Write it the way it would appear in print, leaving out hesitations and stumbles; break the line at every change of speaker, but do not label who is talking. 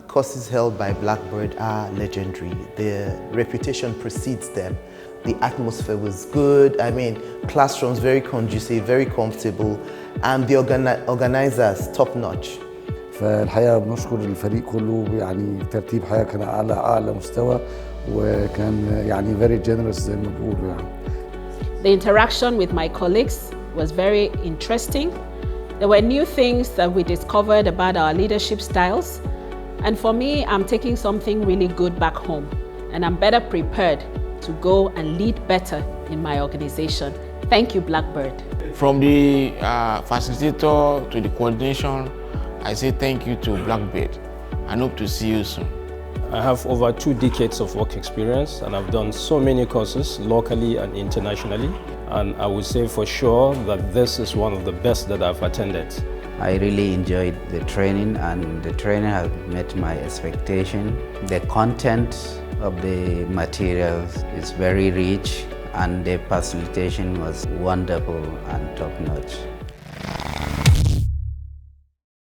courses held by BlackBird are legendary. Their reputation precedes them. The atmosphere was good. I mean, classrooms very conducive, very comfortable, and the organizers top-notch.
فالحقيقة بنشكر الفريق كله، يعني ترتيب حقيقة كان على أعلى مستوى، وكان يعني very generous زي ما بيقولوا يعني.
The interaction with my colleagues was very interesting. There were new things that we discovered about our leadership styles. And for me, I'm taking something really good back home, and I'm better prepared to go and lead better in my organization. Thank you, BlackBird.
From the facilitator to the coordination, I say thank you to BlackBird and hope to see you soon.
I have over 2 decades of work experience, and I've done so many courses locally and internationally. And I would say for sure that this is one of the best that I've attended.
I really enjoyed the training, and the training has met my expectation. The content of the materials is very rich, and the facilitation was wonderful and top-notch.